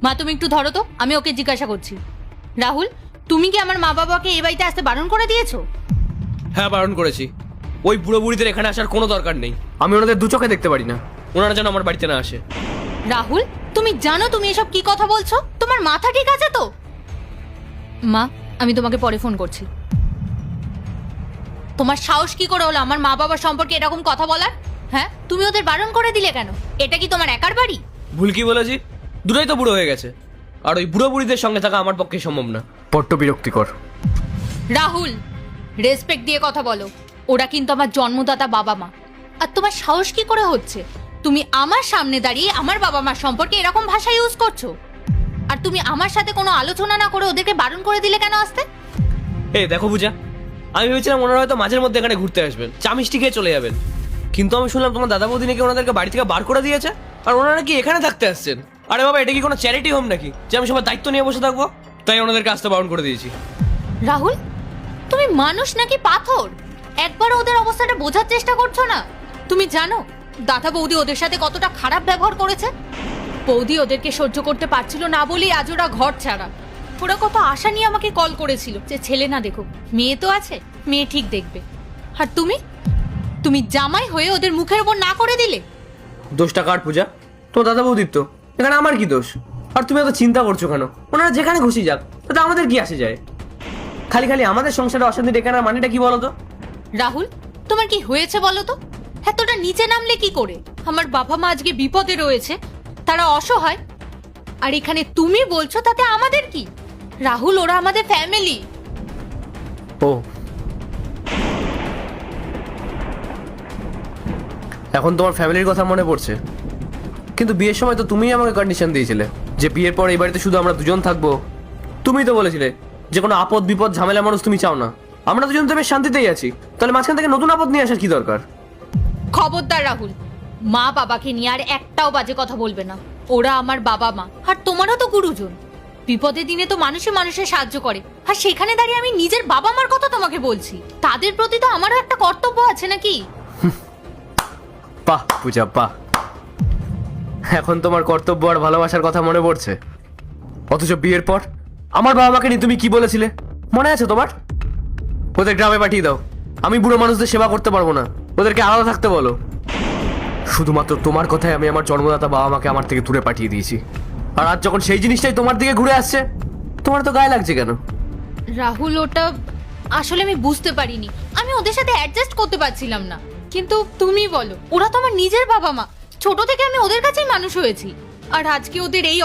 মা তুমি একটু ধরো তো, আমি ওকে জিজ্ঞাসা করছি। রাহুল, তুমি কি আমার মা বাবাকে এই বাড়িতে আসতে বারণ করে দিয়েছো? হ্যাঁ, বারণ করেছি। ওই বুড়ো বুড়িদের এখানে আসার কোনো দরকার নেই। আমি ওনাদের দু চোখে দেখতে পারি না। ওনারা যেন আমার বাড়িতে না আসে। রাহুল, তুমি জানো তুমি এসব কি কথা বলছো? তোমার মাথা ঠিক আছে তো? মা, আমি তোমাকে পরে ফোন করছি। তোমার সাহস কি করে হলো আমার মা বাবার সম্পর্কে এরকম কথা বলার? হ্যাঁ, তুমি ওদের বারণ করে দিলে কেন? এটা কি তোমার একার বাড়ি? ভুল কি বলেছি? দুটোই তো বুড়ো হয়ে গেছে, আর ওই বুড়ো বুড়িদের সঙ্গে থাকা আমার পক্ষে সম্ভব না। বড্ড বিরক্তিকর। রাহুল, রেসপেক্ট দিয়ে কথা বলো। ওরা কিন্তু আমার জন্মদাতা বাবা মা। আর তোমার সাহস কি করে হচ্ছে তুমি আমার সামনে দাঁড়িয়ে আমার বাবা মার সম্পর্কে এরকম ভাষা ইউজ করছো? আর তুমি আমার সাথে কোনো আলোচনা না করে ওদেরকে বারণ করে দিলে কেন আসতে? এই দেখো পূজা, আমি ভেবেছিলাম ওনারা হয়তো মাঝের মধ্যে এখানে ঘুরতে আসবেন, চা মিষ্টি খেয়ে চলে যাবেন। কিন্তু আমি শুনলাম তোমার দাদা বৌদি নাকি ওনাদেরকে বাড়ি থেকে বার করে দিয়েছে, আর ওনারা কি এখানে থাকতে আসছেন। আরে বাবা, এটা কি কোনো চ্যারিটি হোম নাকি যে আমি সবার দায়িত্ব নিয়ে বসে থাকবো? তাই ওনাদেরকে আসতে বারণ করে দিয়েছি। রাহুল, তুমি মানুষ নাকি পাথর? একবার ওদের অবস্থাটা বোঝার চেষ্টা করছো না? তুমি জানো দাদা বৌদি ওদের সাথে কতটা খারাপ ব্যবহার করেছে? বৌদি ওদেরকে সহ্য করতে পারছিল না বলেই আজ ওরা ঘর ছাড়া। ওরা কত আশা নিয়ে আমাকে কল করেছিল যে ছেলে না দেখো, মেয়ে তো আছে, মেয়ে ঠিক দেখবে। আর তুমি তুমি জামাই হয়ে ওদের মুখের ওপর না করে দিলে। দোষটা কার পূজা? তো দাদা বৌদির তো। এখানে আমার কি দোষ? আর তুমি এত চিন্তা করছো কেন? ওনারা যেখানে খুশি যাক, তাতে আমাদের কি আসে যায়? খালি খালি আমাদের সংসারে অশান্তি ডেকে আনার মানেটা কি বলো তো? রাহুল, তোমার কি হয়েছে বলো তো? এতটা নিচে নামলে কি করে? আমার বাবা মা আজকে বিপদে রয়েছে, তারা অসহায়, আর এখানে তুমি বলছো তাতে আমাদের কি? রাহুল, ওরা আমাদের ফ্যামিলি। ও, এখন তোমার ফ্যামিলির কথা মনে পড়ছে? কিন্তু বিয়ের সময় তো তুমিই আমাকে কন্ডিশন দিয়েছিলে যে বিয়ের পর এই বাড়িতে শুধু আমরা দুজন থাকবো। তুমিই তো বলেছিলে যে কোনো আপদ বিপদ ঝামেলা মানুষ তুমি চাও না। আমরা দুজন তো বেশ শান্তিতেই আছি, তাহলে মাঝখান থেকে নতুন আপদ নিয়ে আসার কি দরকার? খবরদার রাহুল, মা বাবাকে নিয়ে আর একটাও বাজে কথা বলবে না। ওরা আমার বাবা মা, আর তোমারও তো গুরুজন। বিপদের দিনে তো মানুষে মানুষের সাহায্য করে, আর সেখানে দাঁড়িয়ে আমি নিজের বাবা মার কথা তোমাকে বলছি। তাদের প্রতি তো আমারও একটা কর্তব্য আছে নাকি? বাহ পূজা, বাহ। এখন তোমার কর্তব্য আর ভালোবাসার কথা মনে পড়ছে, অথচ বিয়ের পর আমার বাবা মাকে নিয়ে তুমি কি বলেছিলে মনে আছে তোমার? ওদের গ্রামে পাঠিয়ে দাও, আমি বুড়ো মানুষদের সেবা করতে পারবো না, ওদেরকে আলাদা থাকতে বলো। শুধুমাত্র তোমার কথায় আমি আমার জন্মদাতা বাবা মাকে আমার থেকে দূরে পাঠিয়ে দিয়েছি, আর আজ যখন সেই জিনিসটাই তোমার দিকে ঘুরে আসছে, তোমার তো গায়ে লাগছে কেন? রাহুল, ওটা আসলে আমি বুঝতে পারিনি। আমি ওদের সাথে অ্যাডজাস্ট করতে পারছিলাম না। কিন্তু তুমি বলো, ওরা তো আমার নিজের বাবা মা। ছোট থেকে আমি ওদের কাছেই মানুষ হয়েছি, আর আজকে ওদের এই